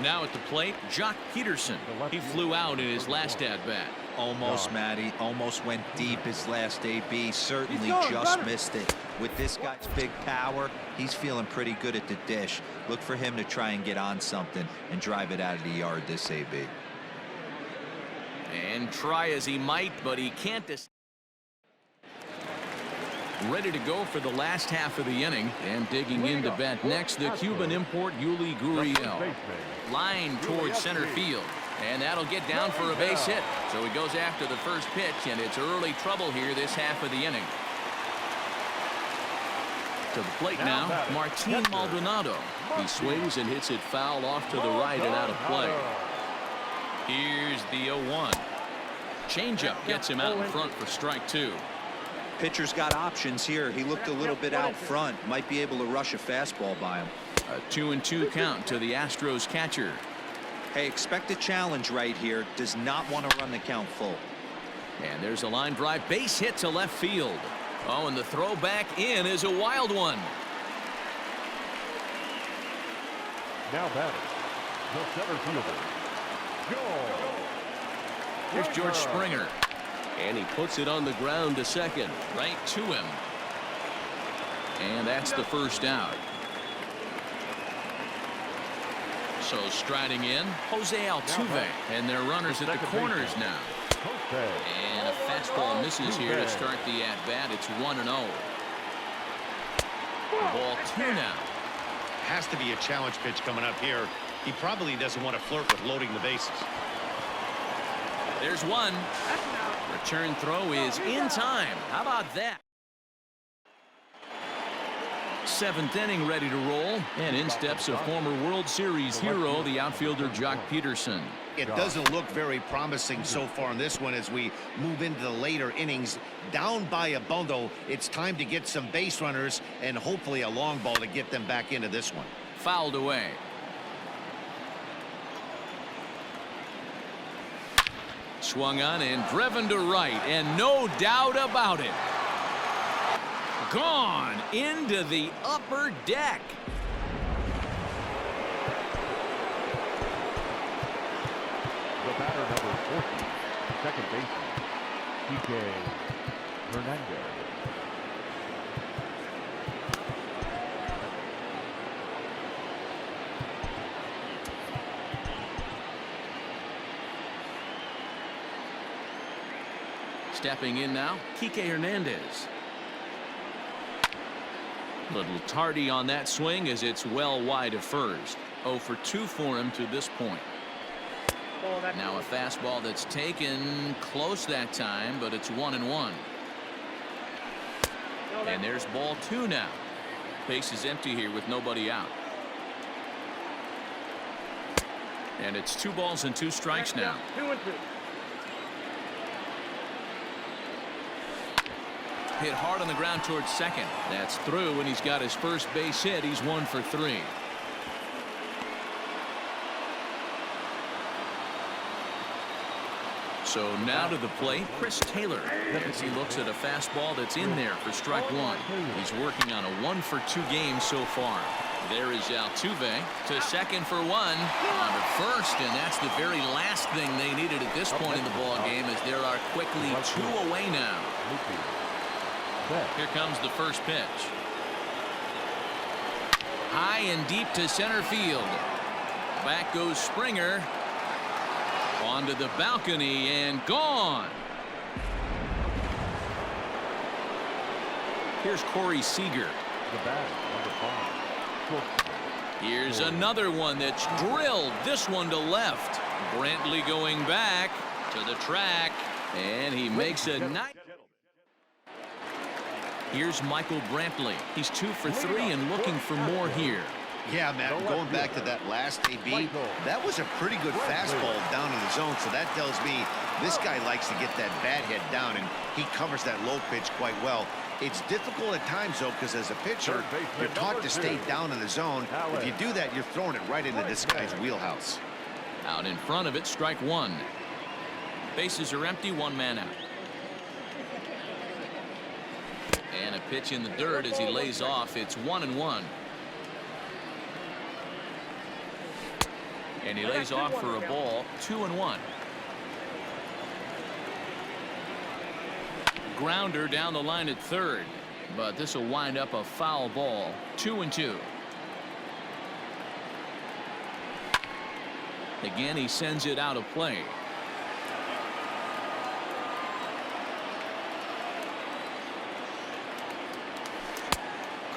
Now at the plate, Jock Peterson. He flew out in his last at-bat. Almost, Matty. Almost went deep his last AB. Certainly just missed it. With this guy's big power, he's feeling pretty good at the dish. Look for him to try and get on something and drive it out of the yard this AB. And try as he might, but he can't. Ready to go for the last half of the inning, and digging in to bat next, the Cuban import Yuli Gurriel. Line towards center field, and that'll get down for a base hit. So he goes after the first pitch, and it's early trouble here this half of the inning. To the plate now, Martin Maldonado. He swings and hits it foul off to the right and out of play. Here's the 0-1. Changeup gets him out in front for strike 2. Pitcher's got options here. He looked a little bit out front. Might be able to rush a fastball by him. A 2-2 count to the Astros catcher. Hey, expect a challenge right here. Does not want to run the count full. And there's a line drive, base hit to left field. Oh, and the throw back in is a wild one. Now batting, the center fielder, Joe. Here's George Springer. And he puts it on the ground to second, right to him. And that's the first out. So striding in, Jose Altuve. And their runners at the corners now. And a fastball misses here to start the at-bat. It's 1-0. Ball 2 now. Has to be a challenge pitch coming up here. He probably doesn't want to flirt with loading the bases. There's one. Return throw is in time. How about that? 7th inning ready to roll, and in steps a former World Series hero, the outfielder Jock Peterson. It doesn't look very promising so far in this one as we move into the later innings. Down by a bundle, it's time to get some base runners and hopefully a long ball to get them back into this one. Fouled away. Swung on and driven to right, and no doubt about it. Gone into the upper deck. The batter number 40, second baseman, Kike Hernandez. Stepping in now, Kike Hernandez. Little tardy on that swing as it's well wide of first. 0 for 2 for him to this point. Now a fastball that's taken close that time, but it's 1-1. And there's ball 2 now. Base is empty here with nobody out. And it's 2 balls and 2 strikes now. 2-2. Hit hard on the ground towards second. That's through, and he's got his first base hit. He's 1 for 3. So now to the plate, Chris Taylor, as he looks at a fastball that's in there for strike 1. He's working on a 1 for 2 game so far. There is Altuve to second for 1, on to first, and that's the very last thing they needed at this point in the ball game, as there are quickly 2 away now. Here comes the first pitch. High and deep to center field. Back goes Springer. Onto the balcony and gone. Here's Corey Seager. The bat, number 5. Here's another one that's drilled. This one to left. Brantley going back to the track, and he makes a nice. Here's Michael Brantley. He's 2 for 3 and looking for more here. Yeah, Matt, going back to that last AB, that was a pretty good fastball down in the zone, so that tells me this guy likes to get that bat head down, and he covers that low pitch quite well. It's difficult at times, though, because as a pitcher, you're taught to stay down in the zone. If you do that, you're throwing it right into this guy's wheelhouse. Out in front of it, strike 1. Bases are empty, 1 man out. And a pitch in the dirt as he lays off. It's 1-1. And he lays off for a ball. 2-1. Grounder down the line at third, but this will wind up a foul ball. 2-2. Again, he sends it out of play.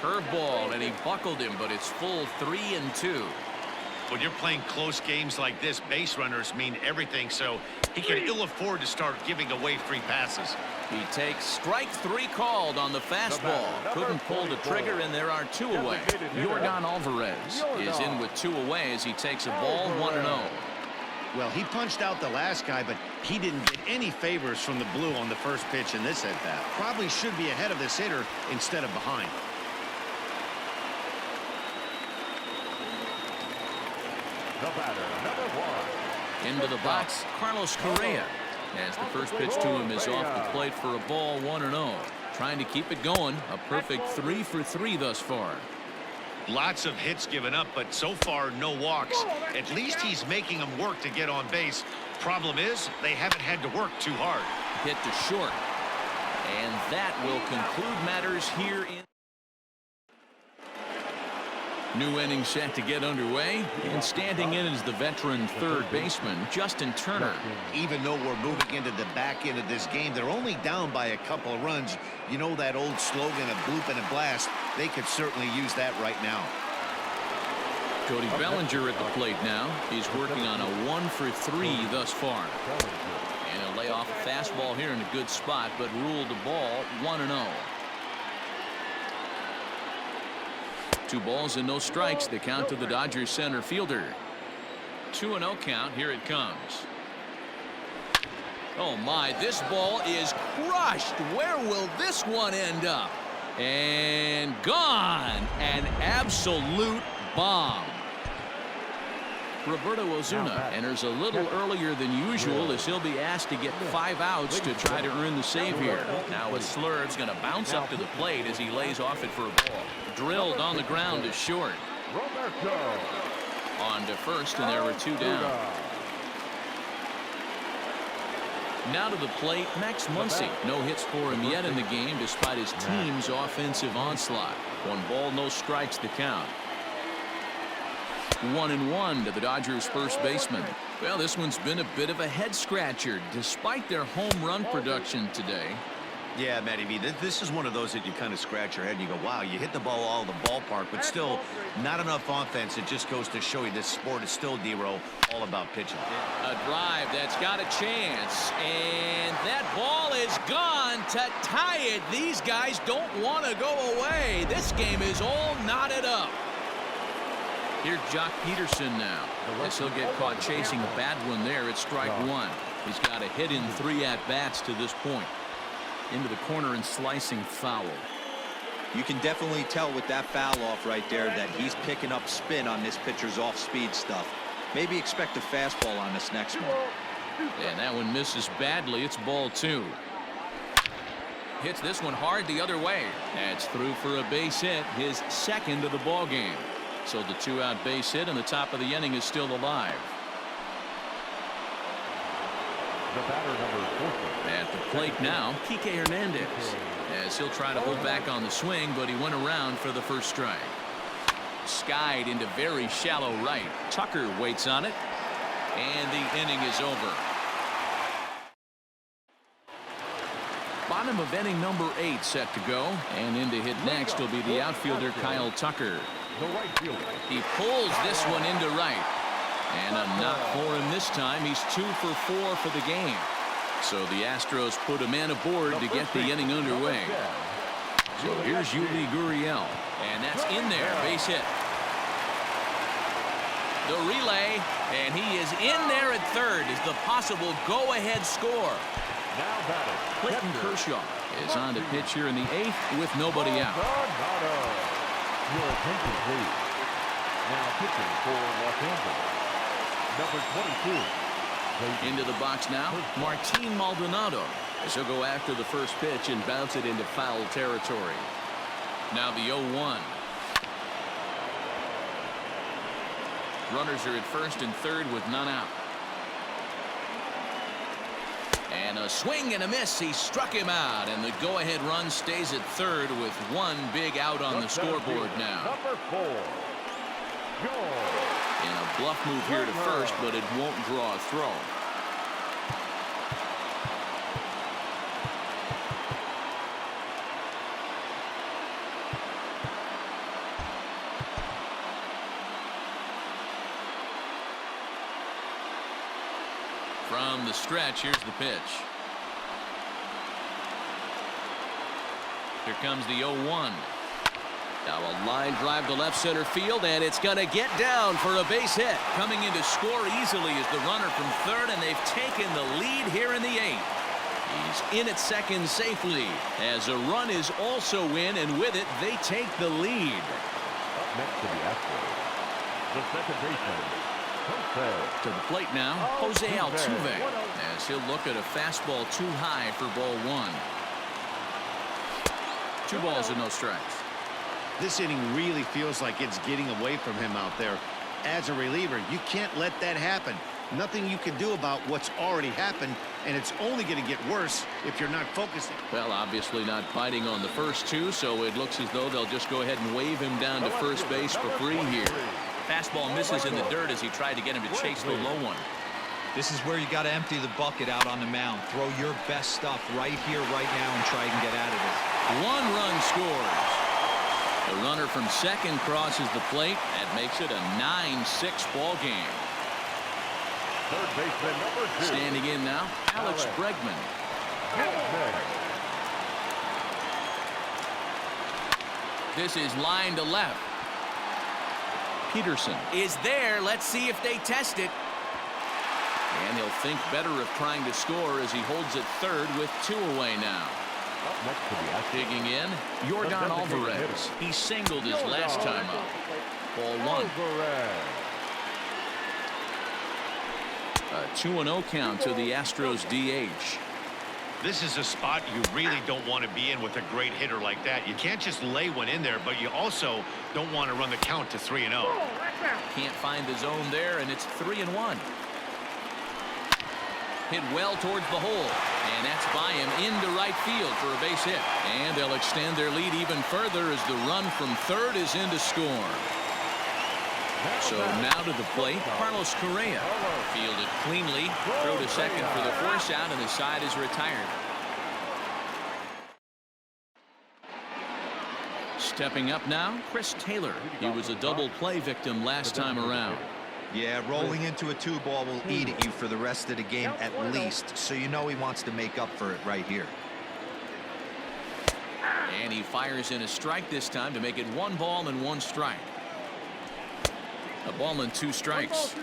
Curveball, and he buckled him, but it's full 3-2. When you're playing close games like this, base runners mean everything, so he can ill afford to start giving away free passes. He takes strike 3 called on the fastball. Couldn't pull the trigger, and there are 2 away. Yordan Alvarez is in with 2 away as he takes a ball 1-0. Well, he punched out the last guy, but he didn't get any favors from the blue on the first pitch in this at-bat. Probably should be ahead of this hitter instead of behind. The batter, number 1. Into the box, Carlos Correa, as the first pitch to him is off the plate for a ball 1-0. Trying to keep it going. A perfect 3 for 3 thus far. Lots of hits given up, but so far no walks. At least he's making them work to get on base. Problem is, they haven't had to work too hard. Hit to short. And that will conclude matters here in. New inning set to get underway, and standing in is the veteran third baseman, Justin Turner. Even though we're moving into the back end of this game, they're only down by a couple of runs. You know that old slogan of bloop and a blast? They could certainly use that right now. Cody Bellinger at the plate now. He's working on a 1 for 3 thus far. And he'll lay off a fastball here in a good spot, but ruled the ball 1-0. 2 balls and no strikes. The count to the Dodgers center fielder. 2-0 count. Here it comes. Oh my, this ball is crushed. Where will this one end up? And gone. An absolute bomb. Roberto Ozuna enters a little earlier than usual as he'll be asked to get 5 outs to try to earn the save here. Now a Slurve's going to bounce up to the plate as he lays off it for a ball. Drilled on the ground to short. On to first, and there were 2 down. Now to the plate, Max Muncy. No hits for him yet in the game despite his team's offensive onslaught. 1 ball, no strikes the count. 1-1 to the Dodgers first baseman. Well, this one's been a bit of a head scratcher despite their home run production today. Yeah, Matty V, this is one of those that you kind of scratch your head and you go, wow, you hit the ball all the ballpark, but still not enough offense. It just goes to show you this sport is still, D-Row, all about pitching. A drive that's got a chance, and that ball is gone to tie it. These guys don't want to go away. This game is all knotted up. Here's Jock Peterson now. As he'll get caught chasing a bad one there. It's strike 1. He's got a hit in 3 at-bats to this point. Into the corner and slicing foul. You can definitely tell with that foul off right there that he's picking up spin on this pitcher's off-speed stuff. Maybe expect a fastball on this next one. And that one misses badly. It's ball 2. Hits this one hard the other way. That's through for a base hit, his second of the ball game. So the 2-out base hit, and the top of the inning is still alive. The batter, number 4. At the plate now, Kike Hernandez. As he'll try to hold back on the swing, but he went around for the first strike. Skied into very shallow right. Tucker waits on it, and the inning is over. Bottom of inning number 8 set to go, and in to hit next will be the outfielder Kyle Tucker. The right fielder. He pulls this one into right. And a knock for him this time. He's 2 for 4 for the game. So the Astros put a man aboard to get the inning underway. So here's Yuli Gurriel. And that's in there. Base hit. The relay. And he is in there at third as the possible go-ahead score. Now batting. Clayton Kershaw is on to pitch here in the 8th with nobody out. Your attention, please. Now pitching for Los Angeles. Number 22. Into the box now, Martin Maldonado. As he'll go after the first pitch and bounce it into foul territory. Now the 0-1. Runners are at first and third with none out. And a swing and a miss. He struck him out, and the go-ahead run stays at third with 1 big out on the scoreboard now. Number 4. And a bluff move here to first, but it won't draw a throw. From the stretch, here's the pitch. Here comes the 0-1. Now a line drive to left center field, and it's going to get down for a base hit. Coming in to score easily is the runner from third, and they've taken the lead here in the 8th. He's in at second safely as a run is also in, and with it they take the lead. Up next to the Astros, the second baseman, Jose. To the plate now, Jose Altuve, as he'll look at a fastball too high for ball 1. 2 balls and no strikes. This inning really feels like it's getting away from him out there. As a reliever, you can't let that happen. Nothing you can do about what's already happened, and it's only going to get worse if you're not focusing. Well, obviously not biting on the first 2, so it looks as though they'll just go ahead and wave him down to first base for free here. Fastball misses in the dirt as he tried to get him to chase the low one. This is where you got to empty the bucket out on the mound. Throw your best stuff right here, right now, and try and get out of it. 1 run scores. The runner from second crosses the plate. That makes it a 9-6 ball game. Third baseman, number 2. Standing in now, Alex Bregman. This is line to left. Peterson is there. Let's see if they test it. And he'll think better of trying to score as he holds it third with 2 away now. Up next to the Astros, Digging in, Yordan Alvarez. He singled his last time up. Ball 1. A 2-0 count to the Astros DH. This is a spot you really don't want to be in with a great hitter like that. You can't just lay one in there, but you also don't want to run the count to 3-0. Can't find the zone there, and it's 3-1. Hit well towards the hole, and that's by him into right field for a base hit. And they'll extend their lead even further as the run from third is in to score. So now to the plate, Carlos Correa. Fielded cleanly, throw to second for the force out, and the side is retired. Stepping up now, Chris Taylor. He was a double play victim last time around. Yeah, rolling into a 2-ball will eat at you for the rest of the game at least, so you know he wants to make up for it right here. And he fires in a strike this time to make it 1 ball and 1 strike. A ball and 2 strikes.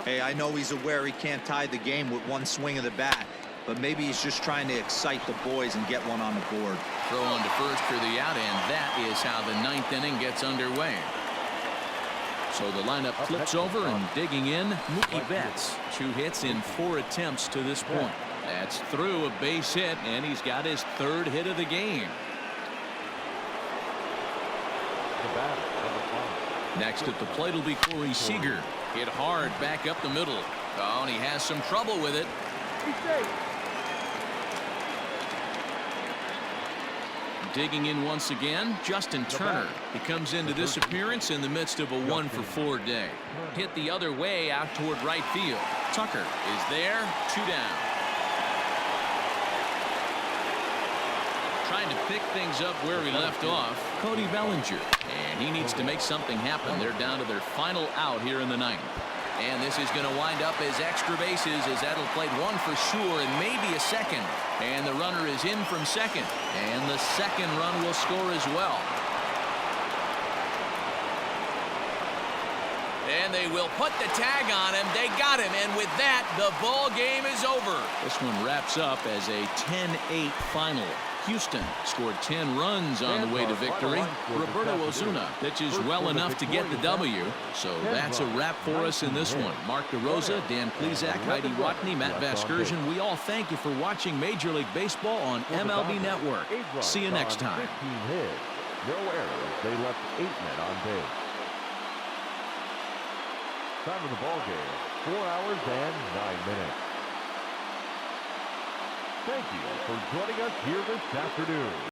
Hey, I know he's aware he can't tie the game with 1 swing of the bat, but maybe he's just trying to excite the boys and get one on the board. Throw on to first for the out, and that is how the 9th inning gets underway. So the lineup flips over, and digging in, Mookie Betts. 2 hits in 4 attempts to this point. That's through a base hit, and he's got his 3rd hit of the game. Next at the plate will be Corey Seager. Hit hard back up the middle. Oh, and he has some trouble with it. Digging in once again, Justin Turner. He comes into this appearance in the midst of a 1-for-4 day. Hit the other way out toward right field. Tucker is there, 2 down. Trying to pick things up where he left off, Cody Bellinger. And he needs to make something happen. They're down to their final out here in the 9th. And this is going to wind up as extra bases, as that'll play 1 for sure and maybe a second. And the runner is in from second. And the second run will score as well. And they will put the tag on him. They got him. And with that, the ball game is over. This one wraps up as a 10-8 final. Houston scored 10 runs on the way to victory. Roberto Osuna pitches well enough to get the W. So that's a wrap for us in this one. Mark DeRosa, Dan Plesac, Heidi Watney, Matt Vasgersian. We all thank you for watching Major League Baseball on MLB Network. See you next time. 15 hits, no errors. They left 8 men on base. Time of the ball game, 4 hours and 9 minutes. Thank you for joining us here this afternoon.